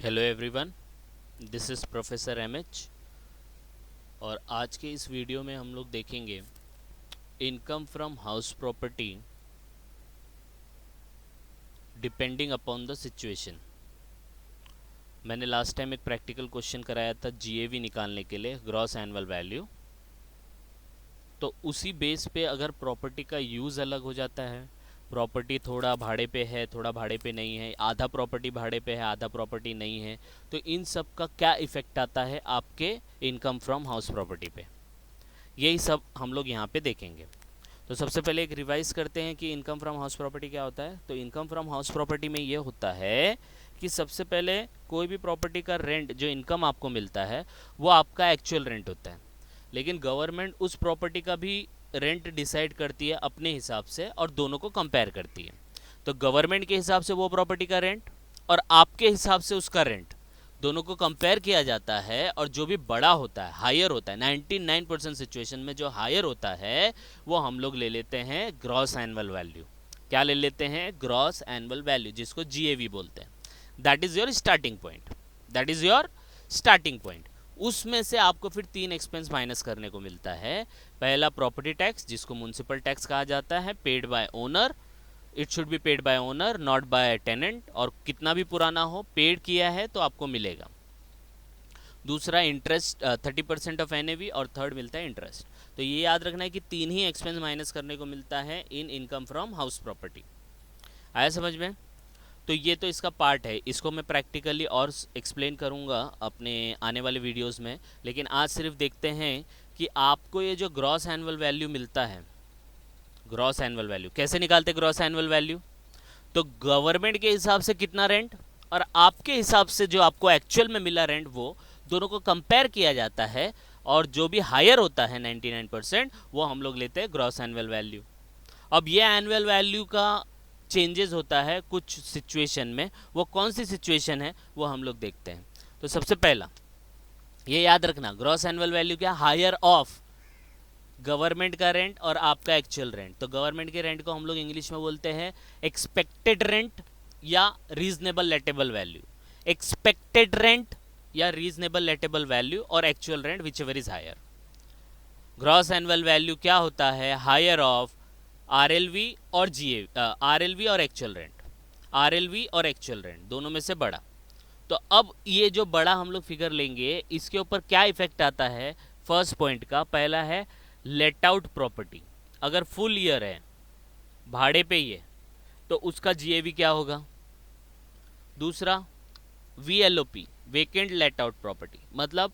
Hello everyone, this is professor MH. और आज के इस वीडियो में हम लोग देखेंगे income from house property depending upon the situation. मैंने लास्ट टाइम एक प्रैक्टिकल क्वेश्चन कराया था जीएवी निकालने के लिए, ग्रॉस एनुअल वैल्यू। तो उसी बेस पे अगर प्रॉपर्टी का यूज़ अलग हो जाता है, प्रॉपर्टी थोड़ा भाड़े पे है, थोड़ा भाड़े पे नहीं है, आधा प्रॉपर्टी भाड़े पे है, आधा प्रॉपर्टी नहीं है, तो इन सब का क्या इफ़ेक्ट आता है आपके इनकम फ्रॉम हाउस प्रॉपर्टी पे, यही सब हम लोग यहाँ पे देखेंगे। तो सबसे पहले एक रिवाइज करते हैं कि इनकम फ्रॉम हाउस प्रॉपर्टी क्या होता है। तो इनकम फ्रॉम हाउस प्रॉपर्टी में ये होता है कि सबसे पहले कोई भी प्रॉपर्टी का रेंट, जो इनकम आपको मिलता है, वो आपका एक्चुअल रेंट होता है। लेकिन गवर्नमेंट उस प्रॉपर्टी का भी रेंट डिसाइड करती है अपने हिसाब से और दोनों को कंपेयर करती है। तो गवर्नमेंट के हिसाब से वो प्रॉपर्टी का रेंट और आपके हिसाब से उसका रेंट, दोनों को कंपेयर किया जाता है। और जो भी बड़ा होता है, हायर होता है, 99% सिचुएशन में जो हायर होता है वो हम लोग ले लेते हैं ग्रॉस एनुअल वैल्यू। क्या ले लेते हैं? ग्रॉस एनुअल वैल्यू, जिसको जीएवी बोलते हैं। That is your starting point, that is your starting point. उसमें से आपको फिर 3 एक्सपेंस माइनस करने को मिलता है। पहला प्रॉपर्टी टैक्स, जिसको म्युनिसिपल टैक्स कहा जाता है, paid by owner. It should be paid by owner, not by tenant. और कितना भी पुराना हो, पेड किया है तो आपको मिलेगा। दूसरा इंटरेस्ट, 30% ऑफ एनएवी। और थर्ड मिलता है इंटरेस्ट। तो ये याद रखना है कि 3 ही एक्सपेंस माइनस करने को मिलता है इन इनकम फ्रॉम हाउस प्रॉपर्टी। आया समझ में? तो ये तो इसका पार्ट है, इसको मैं प्रैक्टिकली और एक्सप्लेन करूँगा अपने आने वाले वीडियोस में। लेकिन आज सिर्फ देखते हैं कि आपको ये जो ग्रॉस एनुअल वैल्यू मिलता है, ग्रॉस एनुअल वैल्यू कैसे निकालते? ग्रॉस एनुअल वैल्यू तो गवर्नमेंट के हिसाब से कितना रेंट और आपके हिसाब से जो आपको एक्चुअल में मिला रेंट, वो दोनों को कंपेयर किया जाता है। और जो भी हायर होता है 99%, वो हम लोग लेते हैं ग्रॉस एनुअल वैल्यू। अब ये एनुअल वैल्यू का चेंजेस होता है कुछ सिचुएशन में। वो कौन सी सिचुएशन है वो हम लोग देखते हैं। तो सबसे पहला ये याद रखना, ग्रॉस एनुअल वैल्यू क्या? हायर ऑफ गवर्नमेंट का रेंट और आपका एक्चुअल रेंट। तो गवर्नमेंट के रेंट को हम लोग इंग्लिश में बोलते हैं एक्सपेक्टेड रेंट या reasonable letable value. Expected rent या रीजनेबल लेटेबल वैल्यू और actual rent, whichever is higher. Gross annual value क्या होता है? हायर ऑफ आरएलवी और जीए, आरएलवी और एक्चुअल रेंट, आरएलवी और एक्चुअल रेंट दोनों में से बड़ा। तो अब ये जो बड़ा हम लोग फिगर लेंगे, इसके ऊपर क्या इफेक्ट आता है? फर्स्ट पॉइंट का पहला है लेट आउट प्रॉपर्टी। अगर फुल ईयर है, भाड़े पे ही है, तो उसका जीएवी क्या होगा? दूसरा वीएलओपी, वेकेंट लेट आउट प्रॉपर्टी, मतलब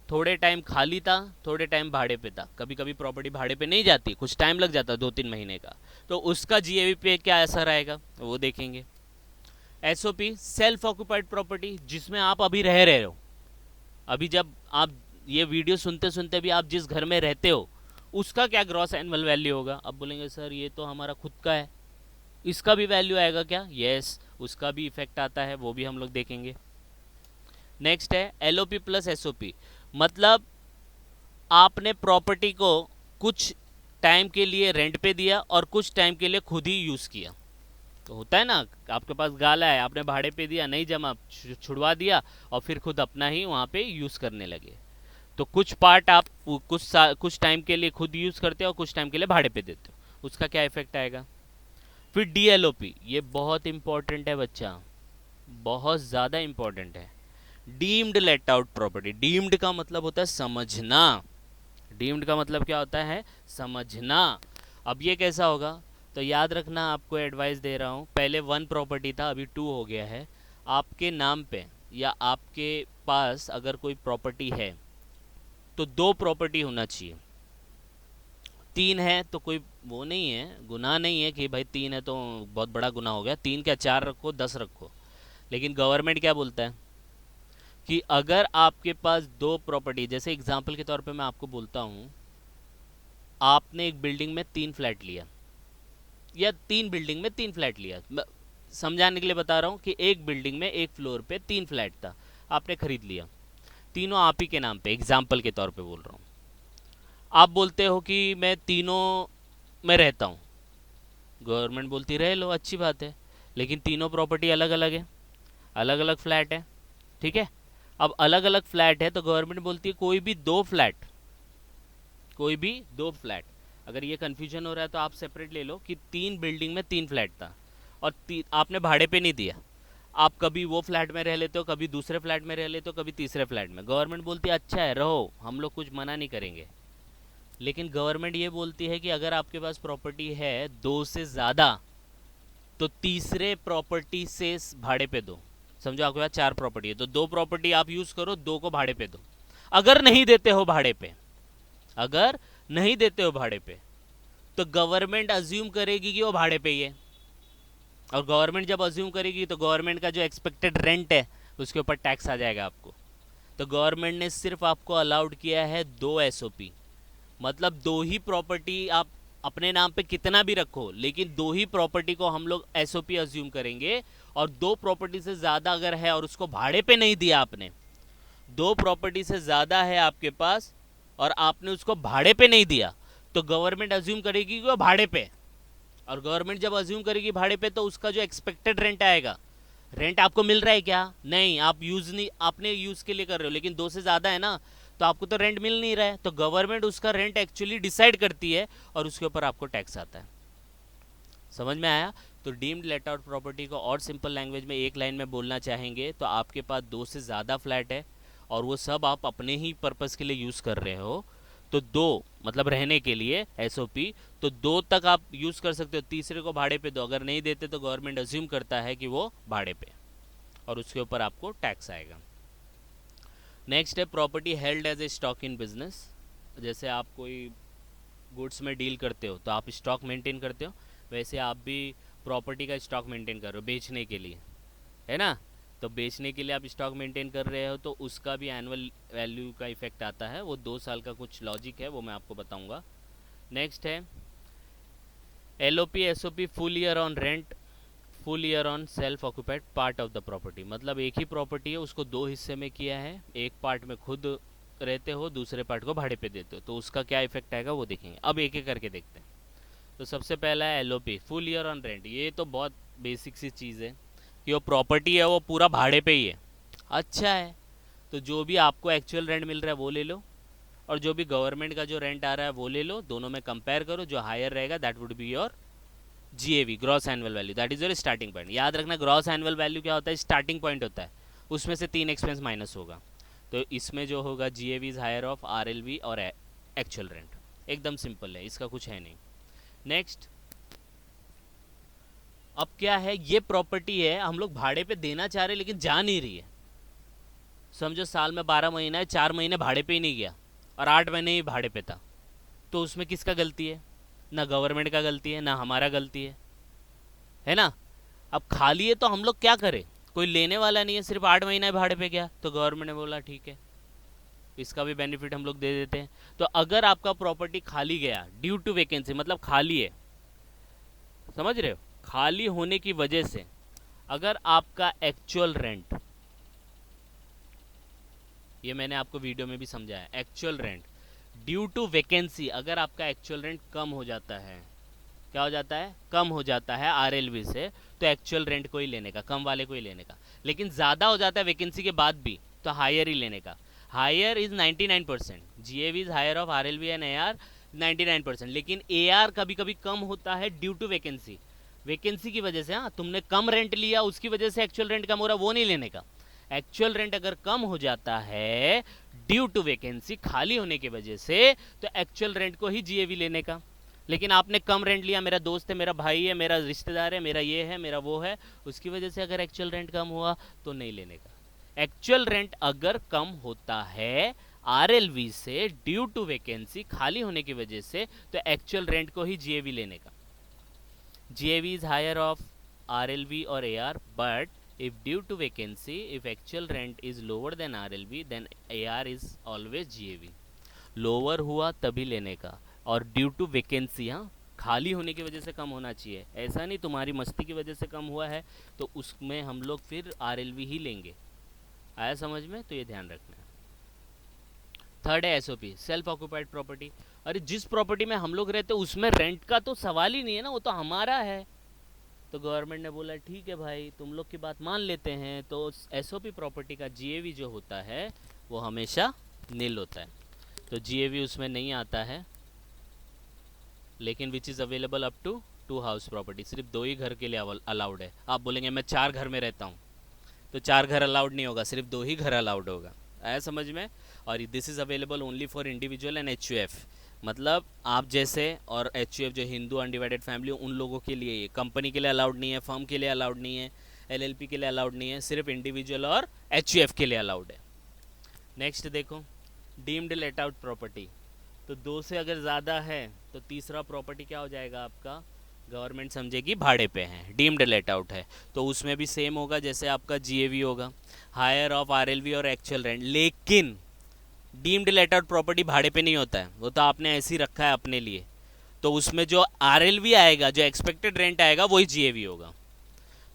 थोड़े टाइम खाली था, थोड़े टाइम भाड़े पे था। कभी कभी प्रॉपर्टी भाड़े पे नहीं जाती, कुछ टाइम लग जाता, 2-3 महीने का, तो उसका जीएवी पे क्या असर आएगा वो देखेंगे। एसओपी, सेल्फ ऑक्यूपाइड प्रॉपर्टी, जिसमें आप अभी रह रहे हो। अभी जब आप ये वीडियो सुनते सुनते भी आप जिस घर में रहते हो, उसका क्या ग्रॉस एनुअल वैल्यू होगा? अब बोलेंगे सर ये तो हमारा खुद का है, इसका भी वैल्यू आएगा क्या? यस, उसका भी इफेक्ट आता है, वो भी हम लोग देखेंगे। नेक्स्ट है एलओपी प्लस एसओपी, मतलब आपने प्रॉपर्टी को कुछ टाइम के लिए रेंट पे दिया और कुछ टाइम के लिए खुद ही यूज़ किया। तो होता है ना, आपके पास गाला है, आपने भाड़े पे दिया, नहीं जमा, छुड़वा दिया और फिर खुद अपना ही वहाँ पे यूज़ करने लगे। तो कुछ पार्ट आप कुछ टाइम के लिए खुद यूज़ करते हो और कुछ टाइम के लिए भाड़े पे देते हो, उसका क्या इफेक्ट आएगा? फिर डीएलओपी, ये बहुत इंपॉर्टेंट है बच्चा, बहुत ज़्यादा इंपॉर्टेंट है। Deemed let out property, deemed का मतलब होता है समझना। डीम्ड का मतलब क्या होता है? समझना। अब ये कैसा होगा? तो याद रखना, आपको एडवाइस दे रहा हूँ, पहले 1 प्रॉपर्टी था, अभी 2 हो गया है। आपके नाम पे या आपके पास अगर कोई प्रॉपर्टी है तो 2 प्रॉपर्टी होना चाहिए। 3 है तो कोई वो नहीं है, गुनाह नहीं है कि भाई 3 है तो बहुत बड़ा गुनाह हो गया। 3 क्या, 4 रखो, 10 रखो। लेकिन गवर्नमेंट क्या बोलता है कि अगर आपके पास 2 प्रॉपर्टी, जैसे एग्जांपल के तौर पे मैं आपको बोलता हूँ, आपने एक बिल्डिंग में 3 फ्लैट लिया या 3 बिल्डिंग में 3 फ्लैट लिया, समझाने के लिए बता रहा हूँ कि एक बिल्डिंग में एक फ्लोर पे 3 फ्लैट था, आपने खरीद लिया, तीनों आप ही के नाम पे, एग्जाम्पल के तौर पे बोल रहा हूँ। आप बोलते हो कि मैं तीनों में रहता हूँ, गवर्नमेंट बोलती रह लो, अच्छी बात है, लेकिन तीनों प्रॉपर्टी अलग अलग है, अलग अलग फ्लैट है। ठीक है। अब अलग अलग फ्लैट है तो गवर्नमेंट बोलती है कोई भी दो फ्लैट, कोई भी दो फ्लैट, अगर ये कन्फ्यूजन हो रहा है तो आप सेपरेट ले लो कि 3 बिल्डिंग में 3 फ्लैट था और आपने भाड़े पे नहीं दिया, आप कभी वो फ्लैट में रह लेते हो, कभी दूसरे फ्लैट में रह लेते हो, कभी तीसरे फ्लैट में, गवर्नमेंट बोलती है अच्छा है रहो, हम लोग कुछ मना नहीं करेंगे। लेकिन गवर्नमेंट ये बोलती है कि अगर आपके पास प्रॉपर्टी है 2 से ज़्यादा तो तीसरे प्रॉपर्टी से भाड़े पे दो। समझो आपके पास 4 प्रॉपर्टी है तो 2 प्रॉपर्टी आप यूज़ करो, 2 को भाड़े पे दो। अगर नहीं देते हो भाड़े पे, अगर नहीं देते हो भाड़े पे तो गवर्नमेंट अज्यूम करेगी कि वो भाड़े पे ही है, और गवर्नमेंट जब अज्यूम करेगी तो गवर्नमेंट का जो एक्सपेक्टेड रेंट है उसके ऊपर टैक्स आ जाएगा आपको। तो गवर्नमेंट ने सिर्फ आपको अलाउड किया है 2 एसओपी, मतलब 2 ही प्रॉपर्टी, आप अपने नाम पे कितना भी रखो लेकिन 2 ही प्रॉपर्टी को हम लोग एसओपी अज्यूम करेंगे। और 2 प्रॉपर्टी से ज़्यादा अगर है और उसको भाड़े पे नहीं दिया आपने, 2 प्रॉपर्टी से ज़्यादा है आपके पास और आपने उसको भाड़े पे नहीं दिया, तो गवर्नमेंट अज्यूम करेगी कि वो भाड़े पे, और गवर्नमेंट जब अज्यूम करेगी भाड़े पे तो उसका जो एक्सपेक्टेड रेंट आएगा, रेंट आपको मिल रहा है क्या, नहीं, आप यूज़ नहीं, आपने यूज़ के लिए कर रहे हो लेकिन 2 से ज़्यादा है ना, तो आपको तो रेंट मिल नहीं रहा है, तो गवर्नमेंट उसका रेंट एक्चुअली डिसाइड करती है और उसके ऊपर आपको टैक्स आता है। समझ में आया? तो डीम्ड लेट आउट प्रॉपर्टी को और सिंपल लैंग्वेज में एक लाइन में बोलना चाहेंगे तो आपके पास 2 से ज़्यादा फ्लैट है और वो सब आप अपने ही पर्पज़ के लिए यूज़ कर रहे हो, तो 2 मतलब रहने के लिए एसओपी, तो 2 तक आप यूज़ कर सकते हो, तीसरे को भाड़े पे दो, अगर नहीं देते तो गवर्नमेंट अज्यूम करता है कि वो भाड़े पे और उसके ऊपर आपको टैक्स आएगा। नेक्स्ट है property held as a stock in business. जैसे आप कोई गुड्स में डील करते हो तो आप स्टॉक मेंटेन करते हो, वैसे आप भी प्रॉपर्टी का स्टॉक मेंटेन कर रहे हो बेचने के लिए, है ना। तो बेचने के लिए आप स्टॉक मेंटेन कर रहे हो तो उसका भी एनुअल वैल्यू का इफेक्ट आता है, वो 2 साल का कुछ लॉजिक है वो मैं आपको बताऊंगा। नेक्स्ट है LOP SOP full year on rent, full year on self occupied part of the property, मतलब एक ही प्रॉपर्टी है उसको 2 हिस्से में किया है, एक पार्ट में खुद रहते हो, दूसरे पार्ट को भाड़े पे देते हो, तो उसका क्या इफेक्ट आएगा वो देखेंगे। अब एक एक करके देखते हैं। तो सबसे पहला है LOP full year on rent, ये तो बहुत बेसिक सी चीज़ है कि वो प्रॉपर्टी है वो पूरा भाड़े पे ही है। अच्छा है, तो जो भी आपको एक्चुअल रेंट मिल रहा है वो ले लो और जो भी गवर्नमेंट का जो रेंट आ रहा है वो ले लो, दोनों में कंपेयर करो, जो हायर रहेगा that would be your GAV, gross annual value, that is your starting point. याद रखना ग्रॉस एनुअल वैल्यू क्या होता है, स्टार्टिंग पॉइंट होता है, उसमें से 3 एक्सपेंस माइनस होगा, तो इसमें जो होगा GAV is higher of RLV और एक्चुअल रेंट, एकदम सिंपल है, इसका कुछ है नहीं। नेक्स्ट, अब क्या है, ये प्रॉपर्टी है हम लोग भाड़े पे देना चाह रहे हैं लेकिन जा नहीं रही है। समझो साल में 12 महीना है, 4 महीने भाड़े पे ही नहीं गया और 8 महीने ही भाड़े पे था, तो उसमें किसका गलती है, ना गवर्नमेंट का गलती है ना हमारा गलती है ना। अब खाली है तो हम लोग क्या करें, कोई लेने वाला नहीं है, सिर्फ 8 महीना भाड़े पे गया, तो गवर्नमेंट ने बोला ठीक है इसका भी बेनिफिट हम लोग दे देते हैं। तो अगर आपका प्रॉपर्टी खाली गया ड्यू टू वैकेंसी, मतलब खाली है, समझ रहे हो, खाली होने की वजह से अगर आपका एक्चुअल रेंट, ये मैंने आपको वीडियो में भी समझाया, actual rent due to vacancy, अगर आपका एक्चुअल रेंट कम हो जाता है, क्या हो जाता है, कम हो जाता है आरएलवी से, तो एक्चुअल रेंट को ही लेने का, कम वाले को ही लेने का। लेकिन ज़्यादा हो जाता है वैकेंसी के बाद भी तो हायर ही लेने का। Higher is 99%, GAV is higher of RLV and AR 99%, लेकिन एआर कभी कभी कम होता है ड्यू टू वैकेंसी, वैकेंसी की वजह से। हाँ, तुमने कम रेंट लिया उसकी वजह से एक्चुअल रेंट कम हो रहा है, वो नहीं लेने का। एक्चुअल रेंट अगर कम हो जाता है ड्यू टू वैकेंसी, खाली होने की वजह से, तो एक्चुअल रेंट को ही जीएवी लेने का। लेकिन आपने कम रेंट लिया, मेरा दोस्त है, मेरा भाई है, मेरा रिश्तेदार है, मेरा ये है, मेरा वो है, उसकी वजह से अगर एक्चुअल रेंट कम हुआ तो नहीं लेने का। एक्चुअल रेंट अगर कम होता है आरएलवी से ड्यू टू वैकेंसी, खाली होने की वजह से, तो एक्चुअल रेंट को ही जीएवी लेने का। GAV is higher of RLV और AR, but if due to vacancy, if actual rent is lower than RLV, then AR is always GAV। Lower हुआ तभी लेने का, और ड्यू टू वैकेंसी, हाँ, खाली होने की वजह से कम होना चाहिए, ऐसा नहीं तुम्हारी मस्ती की वजह से कम हुआ है तो उसमें हम लोग फिर आरएलवी ही लेंगे। आया समझ में? तो ये ध्यान रखना है। थर्ड है एसओपी, सेल्फ ऑक्यूपाइड प्रॉपर्टी। अरे जिस प्रॉपर्टी में हम लोग रहते हैं उसमें रेंट का तो सवाल ही नहीं है ना, वो तो हमारा है, तो गवर्नमेंट ने बोला ठीक है भाई, तुम लोग की बात मान लेते हैं। तो एसओपी प्रॉपर्टी का जीएवी जो होता है वो हमेशा नील होता है, तो जीएवी उसमें नहीं आता है। लेकिन which is available up to 2 house property, सिर्फ 2 ही घर के लिए अलाउड है। आप बोलेंगे मैं 4 घर में रहता हूँ, तो 4 घर अलाउड नहीं होगा, सिर्फ 2 ही घर अलाउड होगा। आया समझ में? और this is available only for individual and HUF, मतलब आप जैसे और एचयूएफ जो हिंदू अनडिवाइडेड फैमिली, उन लोगों के लिए ये, कंपनी के लिए अलाउड नहीं है, फर्म के लिए अलाउड नहीं है, एलएलपी के लिए अलाउड नहीं है, सिर्फ इंडिविजुअल और एचयूएफ के लिए अलाउड है। नेक्स्ट देखो, डीम्ड लेट आउट प्रॉपर्टी। तो 2 से अगर ज़्यादा है तो तीसरा प्रॉपर्टी क्या हो जाएगा आपका, गवर्नमेंट समझेगी भाड़े पे है, डीम्ड लेट आउट है। तो उसमें भी सेम होगा जैसे आपका जीएवी होगा, हायर ऑफ आरएलवी और एक्चुअल रेंट। लेकिन डीम्ड लेट आउट प्रॉपर्टी भाड़े पे नहीं होता है, वो तो आपने ऐसे ही रखा है अपने लिए। तो उसमें जो आरएलवी आएगा, जो एक्सपेक्टेड रेंट आएगा, वही जीएवी होगा।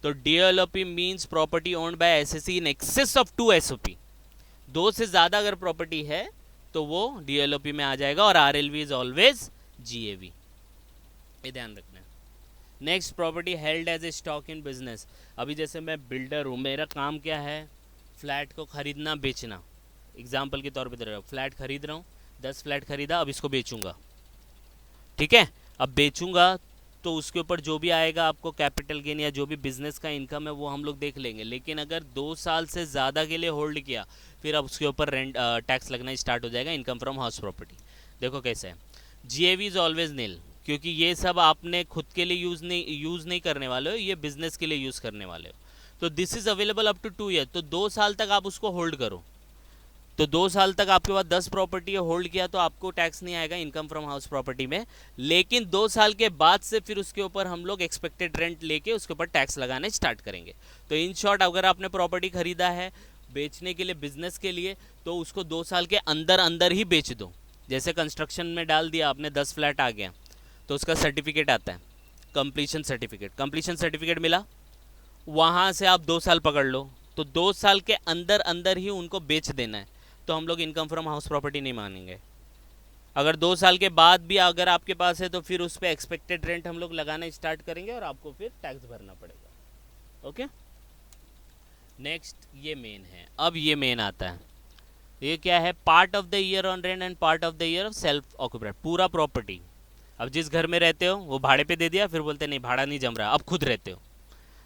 तो DLOP means property owned by SSC in excess of 2 SOP. 2 से ज़्यादा अगर प्रॉपर्टी है तो वो डीएलओपी में आ जाएगा, और आरएलवी इज ऑलवेज जीएवी, ये ध्यान रखना है। Next, property held as a stock in business. अभी जैसे मैं बिल्डर हूँ, मेरा काम क्या है, फ्लैट को खरीदना बेचना। एग्जाम्पल के तौर पे दे रहा हूँ, फ्लैट खरीद रहा हूँ, 10 फ्लैट खरीदा, अब इसको बेचूंगा, ठीक है। अब बेचूंगा तो उसके ऊपर जो भी आएगा आपको कैपिटल गेन या जो भी बिजनेस का इनकम है वो हम लोग देख लेंगे। लेकिन अगर 2 साल से ज़्यादा के लिए होल्ड किया, फिर अब उसके ऊपर रेंट टैक्स लगना स्टार्ट हो जाएगा, इनकम फ्रॉम हाउस प्रॉपर्टी। देखो कैसे है, जीएवी इज ऑलवेज नील, क्योंकि ये सब आपने खुद के लिए यूज़ नहीं करने वाले हो, ये बिजनेस के लिए यूज़ करने वाले हो। तो this is available up to 2 year, तो 2 साल तक आप उसको होल्ड करो। तो 2 साल तक आपके पास 10 प्रॉपर्टी होल्ड किया तो आपको टैक्स नहीं आएगा इनकम फ्रॉम हाउस प्रॉपर्टी में। लेकिन 2 साल के बाद से फिर उसके ऊपर हम लोग एक्सपेक्टेड रेंट लेके उसके ऊपर टैक्स लगाने स्टार्ट करेंगे। तो इन शॉर्ट, अगर आपने प्रॉपर्टी खरीदा है बेचने के लिए, बिजनेस के लिए, तो उसको 2 साल के अंदर अंदर ही बेच दो। जैसे कंस्ट्रक्शन में डाल दिया आपने, 10 फ्लैट आ गया, तो उसका सर्टिफिकेट आता है, कंप्लीशन सर्टिफिकेट। कंप्लीशन सर्टिफिकेट मिला, वहाँ से आप 2 साल पकड़ लो, तो 2 साल के अंदर अंदर ही उनको बेच देना है, तो हम लोग इनकम फ्रॉम हाउस प्रॉपर्टी नहीं मानेंगे। अगर 2 साल के बाद भी अगर आपके पास है तो फिर उस पर एक्सपेक्टेड रेंट हम लोग लगाना स्टार्ट करेंगे और आपको फिर टैक्स भरना पड़ेगा। ओके, नेक्स्ट ये मेन है। अब ये मेन आता है, ये क्या है, part of the year on rent and part of the year of self occupied. पूरा प्रॉपर्टी, अब जिस घर में रहते हो वो भाड़े पे दे दिया, फिर बोलते नहीं भाड़ा नहीं जम रहा, अब खुद रहते हो,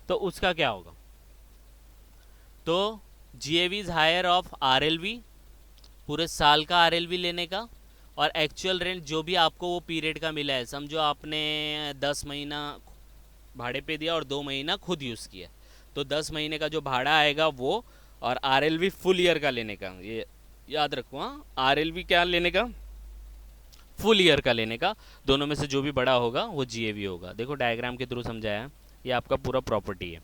तो उसका क्या होगा। तो GAV is higher of RLV, पूरे साल का आरएलवी लेने का, और एक्चुअल रेंट जो भी आपको वो पीरियड का मिला है, समझो आपने 10 महीना भाड़े पे दिया और 2 महीना खुद यूज़ किया, तो 10 महीने का जो भाड़ा आएगा वो, और आरएलवी फुल ईयर का लेने का, ये याद रखो। हाँ, आरएलवी क्या लेने का, फुल ईयर का लेने का, दोनों में से जो भी बड़ा होगा वो जीएवी होगा। देखो डायग्राम के थ्रू समझाया, ये आपका पूरा प्रॉपर्टी है,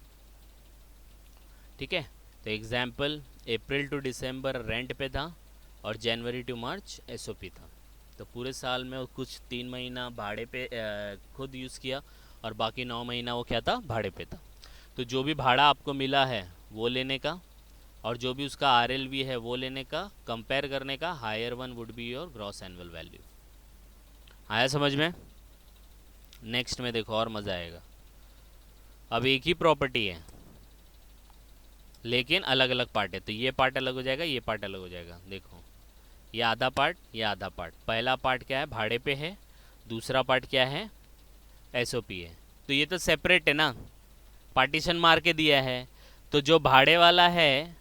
ठीक है। तो example, April to December rent पे था और जनवरी टू मार्च एसओपी था। तो पूरे साल में कुछ 3 महीना भाड़े पे खुद यूज़ किया, और बाकी 9 महीना वो क्या था, भाड़े पे था। तो जो भी भाड़ा आपको मिला है वो लेने का, और जो भी उसका आरएलवी है वो लेने का, कंपेयर करने का, higher one would be your gross annual value. आया समझ में? नेक्स्ट में देखो और मज़ा आएगा। अब एक ही प्रॉपर्टी है लेकिन अलग अलग पार्ट है, तो ये पार्ट अलग हो जाएगा, ये पार्ट अलग हो जाएगा। देखो ये आधा पार्ट, ये आधा पार्ट। पहला पार्ट क्या है, भाड़े पे है, दूसरा पार्ट क्या है, एसओपी है। तो ये तो सेपरेट है ना, पार्टीशन मार के दिया है, तो जो भाड़े वाला है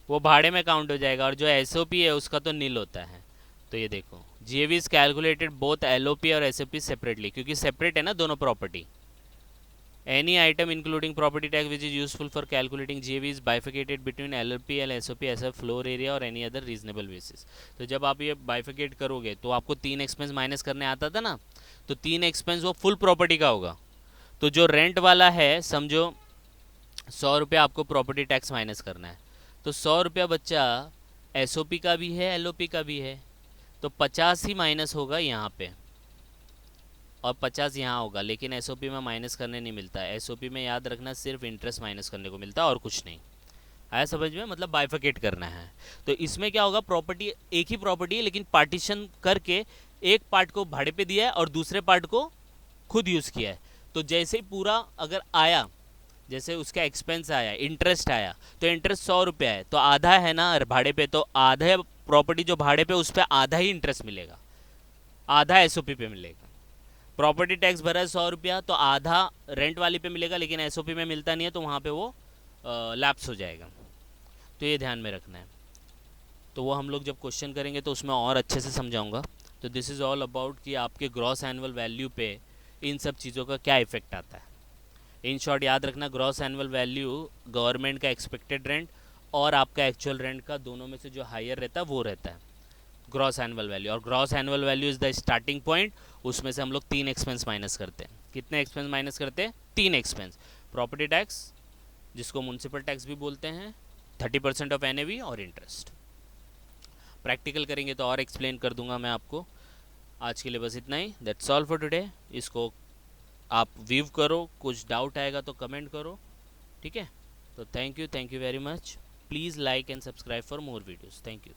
वो भाड़े में काउंट हो जाएगा, और जो एसओपी है उसका तो नील होता है। तो ये देखो, GAV is calculated both LOP और एसओपी सेपरेटली, क्योंकि सेपरेट है ना दोनों property. Any item including property tax which is useful for calculating GAV is bifurcated between LLP and SOP as a floor area or any other reasonable basis। तो जब आप ये बाइफिकेट करोगे तो आपको 3 एक्सपेंस माइनस करने आता था ना, तो 3 एक्सपेंस वो फुल प्रॉपर्टी का होगा। तो जो रेंट वाला है, समझो 100 रुपये आपको प्रॉपर्टी टैक्स माइनस करना है, तो 100 रुपया बच्चा SOP का भी है, LOP का भी है, तो 50 ही माइनस होगा यहाँ पे, और 50 यहाँ होगा। लेकिन एसओपी में माइनस करने नहीं मिलता है, एसओपी में याद रखना सिर्फ इंटरेस्ट माइनस करने को मिलता है और कुछ नहीं। आया समझ में? मतलब बाइफिकेट करना है। तो इसमें क्या होगा, प्रॉपर्टी एक ही प्रॉपर्टी है लेकिन पार्टीशन करके एक पार्ट को भाड़े पे दिया है और दूसरे पार्ट को खुद यूज़ किया है। तो जैसे ही पूरा अगर आया, जैसे उसका एक्सपेंस आया, इंटरेस्ट आया, तो इंटरेस्ट 100 रुपया है तो आधा है ना भाड़े पे, तो आधा प्रॉपर्टी जो भाड़े पे उस पर आधा ही इंटरेस्ट मिलेगा, आधा एसओपी पे मिलेगा। प्रॉपर्टी टैक्स भरा है 100 रुपया, तो आधा रेंट वाली पे मिलेगा, लेकिन एसओपी में मिलता नहीं है, तो वहाँ पे वो लैप्स हो जाएगा। तो ये ध्यान में रखना है। तो वो हम लोग जब क्वेश्चन करेंगे तो उसमें और अच्छे से समझाऊंगा। तो दिस इज़ ऑल अबाउट कि आपके ग्रॉस एनुअल वैल्यू पे इन सब चीज़ों का क्या इफेक्ट आता है। इन शॉर्ट याद रखना, ग्रॉस एनुअल वैल्यू गवर्नमेंट का एक्सपेक्टेड रेंट और आपका एक्चुअल रेंट का दोनों में से जो हायर रहता है वो रहता है ग्रॉस एनुअल वैल्यू। और gross annual value is the starting point. उसमें से हम लोग 3 एक्सपेंस माइनस करते हैं। कितने एक्सपेंस माइनस करते हैं? 3 एक्सपेंस। प्रॉपर्टी टैक्स, जिसको म्यूनसिपल टैक्स भी बोलते हैं, 30% ऑफ एनएवी, और इंटरेस्ट। प्रैक्टिकल करेंगे तो और एक्सप्लेन कर दूंगा मैं आपको। आज के लिए बस इतना ही। That's all for today. इसको आप व्यू करो, कुछ डाउट आएगा तो कमेंट करो, ठीक है। तो thank you very much. Please like and subscribe for more videos. Thank you.